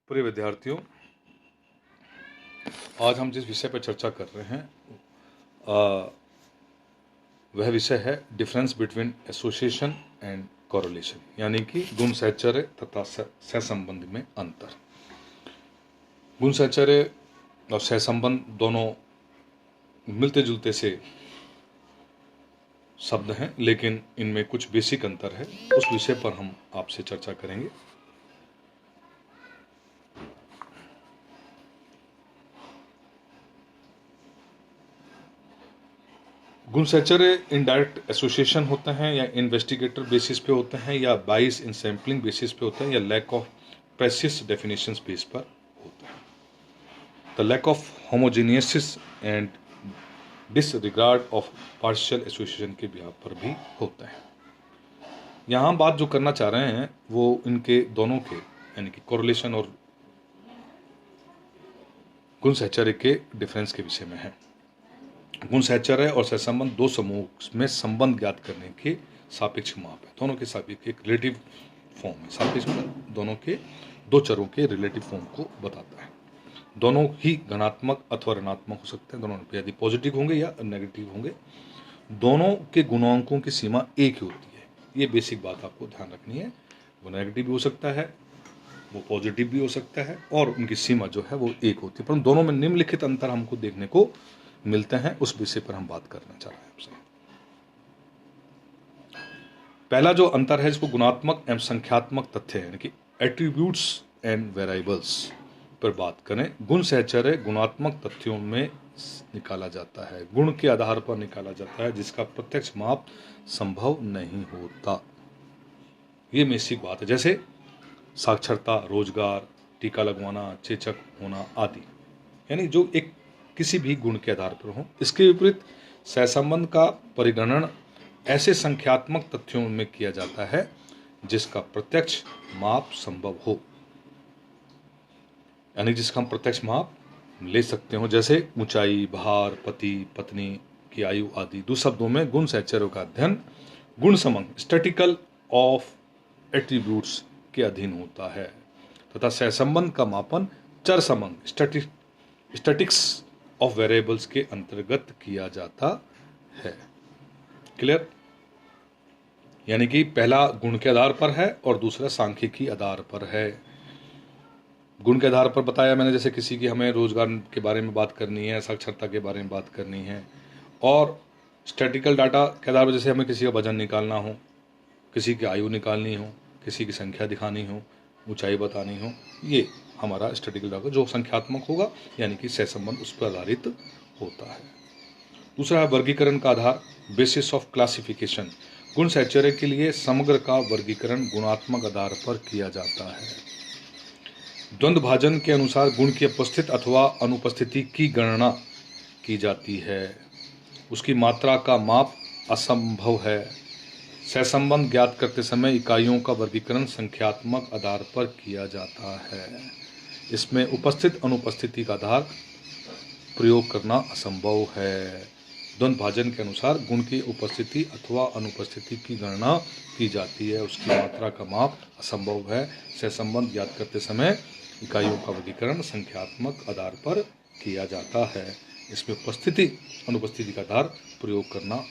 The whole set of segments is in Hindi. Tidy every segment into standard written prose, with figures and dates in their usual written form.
प्रिय विद्यार्थियों, आज हम जिस विषय पर चर्चा कर रहे हैं वह विषय है difference between association and correlation, यानी कि गुण सहचर्य तथा सहसंबंध में अंतर। गुण सहचर्य और सहसंबंध दोनों मिलते जुलते से शब्द हैं, लेकिन इनमें कुछ बेसिक अंतर है। उस विषय पर हम आपसे चर्चा करेंगे। गुण सहचर्य इनडायरेक्ट एसोसिएशन होते हैं या इन्वेस्टिगेटर बेसिस पे होते हैं या बाइस इन सैम्पलिंग बेसिस पे होते हैं या lack of precise definitions base पर होते हैं। The lack of homogeneities and disregard of partial association के बिहाफ पर भी होते हैं। यहाँ बात जो करना चाह रहे हैं वो इनके दोनों के, यानी कि कोरिलेशन और गुण सहचर्य के डिफरेंस के विषय में है। गुण सहचर्य और सहसंबंध दो समूह में संबंध ज्ञात करने के सापेक्ष माप है। दोनों के सापेक्ष एक रिलेटिव फॉर्म है। सापेक्ष मतलब दोनों के दो चरों के रिलेटिव फॉर्म को बताता है। दोनों ही धनात्मक अथवा ऋणात्मक हो सकते हैं, दोनों यदि पॉजिटिव होंगे या नेगेटिव होंगे। दोनों के गुणांकों की सीमा एक ही होती है। ये बेसिक बात आपको ध्यान रखनी है। वो नेगेटिव भी हो सकता है, वो पॉजिटिव भी हो सकता है, और उनकी सीमा जो है वो एक होती है। परंतु दोनों में निम्नलिखित अंतर हमको देखने को मिलते हैं। उस विषय पर हम बात करना चाह रहे हैं आपसे। पहला जो अंतर है, इसको गुणात्मक एवं संख्यात्मक तथ्य यानी कि एट्रीब्यूट्स एंड वेरिएबल्स पर बात करें। गुण सहचर्य गुणात्मक तथ्यों में निकाला जाता है, गुण के आधार पर निकाला जाता है, जिसका प्रत्यक्ष माप संभव नहीं होता। ये बेसिक बात है। जैसे साक्षरता, रोजगार, टीका लगवाना, चेचक होना आदि, यानी जो एक किसी भी गुण के आधार पर हो। इसके विपरीत सहसंबंध का परिगणन ऐसे संख्यात्मक तथ्यों में किया जाता है जिसका प्रत्यक्ष माप संभव हो, यानी जिसका हम प्रत्यक्ष माप ले सकते हो, जैसे ऊंचाई, भार, पति पत्नी की आयु आदि। दूसरे शब्दों में गुण सहचर्य का अध्ययन गुण समंग स्टैटिकल ऑफ एट्रीब्यूट्स के अधीन होता है तथा सहसंबंध का मापन चर समंग स्टैटिक्स ऑफ वेरिएबल्स के अंतर्गत किया जाता है। क्लियर? यानी कि पहला गुण के आधार पर है और दूसरा सांख्यिकी आधार पर है। गुण के आधार पर बताया मैंने, जैसे किसी की हमें रोजगार के बारे में बात करनी है, साक्षरता के बारे में बात करनी है, और स्टैटिकल डाटा के आधार पर जैसे हमें किसी का वजन निकालना हो, किसी की आयु निकालनी हो, किसी की संख्या दिखानी हो, ऊंचाई बतानी हो। ये हमारा स्टैटिकल डाटा जो संख्यात्मक होगा, यानी कि सहसंबंध उस पर आधारित होता है। दूसरा है वर्गीकरण का आधार, बेसिस ऑफ क्लासिफिकेशन। गुण सहचर्य के लिए समग्र का वर्गीकरण गुणात्मक आधार पर किया जाता है। द्वंद्व भाजन के अनुसार गुण की उपस्थित अथवा अनुपस्थिति की गणना की जाती है। उसकी मात्रा का माप असंभव है। सहसंबंध ज्ञात करते समय इकाइयों का वर्गीकरण संख्यात्मक आधार पर किया जाता है। इसमें उपस्थित अनुपस्थिति का आधार प्रयोग करना असंभव है। द्वंद्व भाजन के अनुसार गुण की उपस्थिति अथवा अनुपस्थिति की गणना की जाती है, उसकी मात्रा का माप असंभव है। सहसंबंध ज्ञात करते समय इकाइयों का वर्गीकरण संख्यात्मक आधार पर किया जाता है। इसमें उपस्थिति अनुपस्थिति का आधार प्रयोग करना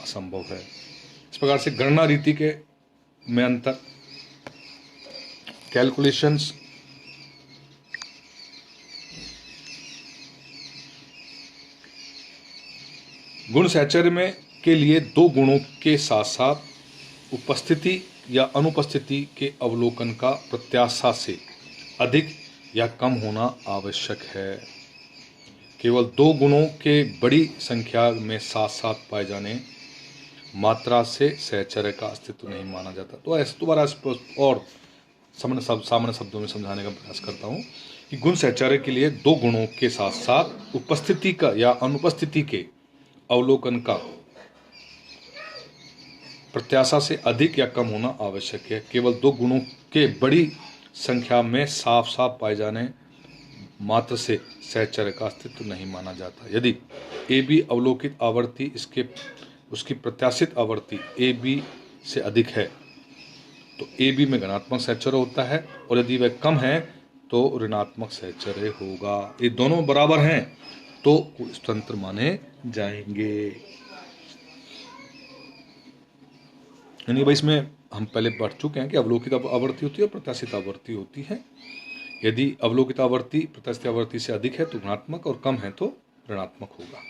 असंभव है। इस प्रकार से गणना रीति के में अंतर, कैलकुलेशंस गुण सहचर्य में के लिए दो गुणों के साथ साथ उपस्थिति या अनुपस्थिति के अवलोकन का प्रत्याशा से अधिक या कम होना आवश्यक है। केवल दो गुणों के बड़ी संख्या में साथ साथ पाए जाने मात्रा से सहचर्य का अस्तित्व नहीं माना जाता। तो ऐसे दोबारा और सामान्य शब्दों में समझाने का प्रयास करता हूँ कि गुण सहचर्य के लिए दो गुणों के साथ साथ उपस्थिति का या अनुपस्थिति के अवलोकन का प्रत्याशा से अधिक या कम होना आवश्यक है। केवल दो गुणों के बड़ी संख्या में साफ साफ पाए जाने मात्र से सहचर्य का अस्तित्व नहीं माना जाता। यदि ए बी अवलोकित आवर्ती उसकी प्रत्याशित आवर्ती ए बी से अधिक है तो ए बी में धनात्मक सहचर्य होता है, और यदि वह कम है तो ऋणात्मक सहचर्य होगा। ये दोनों बराबर हैं तो स्वतंत्र माने जाएंगे। यानी भाई इसमें हम पहले पढ़ चुके हैं कि अवलोकित आवर्ती होती है और प्रत्याशित आवर्ती होती है। यदि अवलोकित आवर्ती प्रत्याशित आवर्ती से अधिक है तो धनात्मक और कम है तो ऋणात्मक होगा।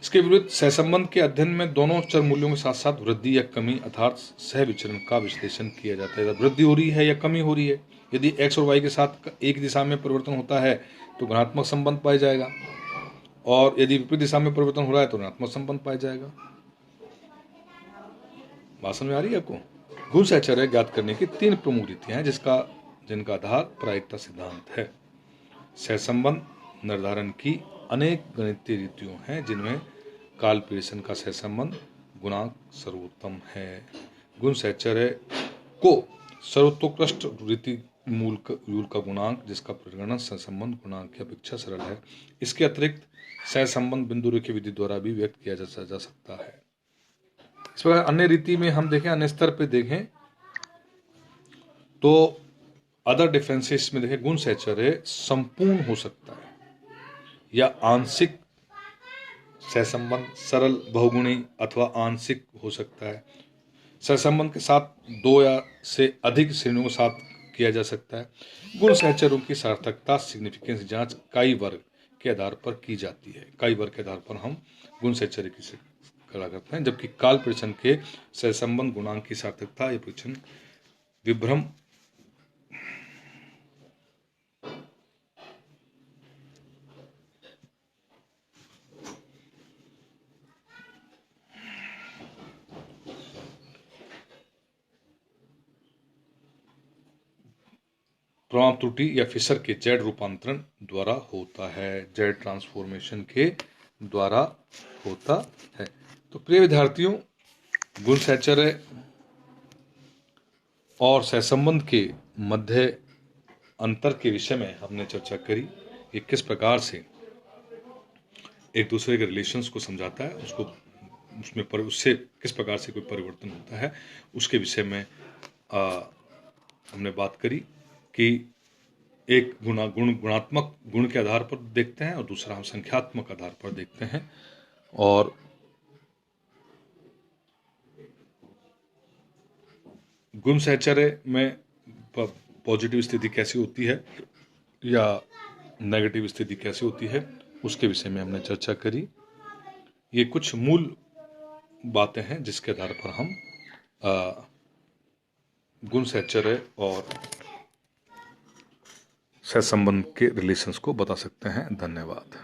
इसके विरुद्ध सहसंबंध के अध्ययन में दोनों चर मूल्यों के साथ साथ वृद्धि या कमी अर्थात सह विचरण का विश्लेषण किया जाता है। वृद्धि हो रही है या कमी हो रही है, यदि x और y के साथ एक दिशा में परिवर्तन होता है तो धनात्मक संबंध पाया जाएगा, और यदि विपरीत दिशा में परिवर्तन हो रहा है तो ऋणात्मक संबंध पाया जाएगा। बात समझ में आ रही है आपको? गुण सहचर्य ज्ञात करने की 3 प्रमुख रीतियां हैं जिनका आधार प्रायिकता सिद्धांत है। सहसंबंध निर्धारण की अनेक गणितीय रीतियों हैं जिनमें काल पीयर्सन का सहसंबंध गुणांक सर्वोत्तम है। गुण सहचर्य को सर्वोत्कृष्ट रीति मूल का गुणांक जिसका परिगणन सहसंबंध गुणांक की अपेक्षा सरल है। इसके अतिरिक्त सहसंबंध बिंदु रेखा विधि द्वारा भी व्यक्त किया जा सकता है। इस प्रकार अन्य रीति में हम देखें, अन्य स्तर पे देखें तो अदर डिफरेंसेस में देखें गुण सहचर्य संपूर्ण हो सकता है या आंशिक सहसंबंध सरल बहुगुणी अथवा आंशिक हो सकता है। सहसंबंध के साथ 2 या से अधिक श्रेणियों के साथ किया जा सकता है। गुण सहचर्यों की सार्थकता सिग्निफिकेंस जांच इकाई वर्ग के आधार पर की जाती है। इकाई वर्ग के आधार पर हम गुण सहचर्य की करा करते हैं, जबकि काल परीक्षण के सहसंबंध गुणांक की सार्थकता या परीक्षण विभ्रम प्रमाण त्रुटि या फिशर के जेड रूपांतरण द्वारा होता है। जेड ट्रांसफॉर्मेशन के द्वारा होता है। तो प्रिय विद्यार्थियों, गुण सहचर्य और सहसंबंध के मध्य अंतर के विषय में हमने चर्चा करी कि किस प्रकार से एक दूसरे के रिलेशंस को समझाता है, उससे किस प्रकार से कोई परिवर्तन होता है, उसके विषय में हमने बात करी कि एक गुणात्मक गुण के आधार पर देखते हैं और दूसरा हम संख्यात्मक आधार पर देखते हैं। और गुण सहचर्य में पॉजिटिव स्थिति कैसी होती है या नेगेटिव स्थिति कैसी होती है, उसके विषय में हमने चर्चा करी। ये कुछ मूल बातें हैं जिसके आधार पर हम गुण सहचर्य और सहसंबंध के रिलेशंस को बता सकते हैं। धन्यवाद।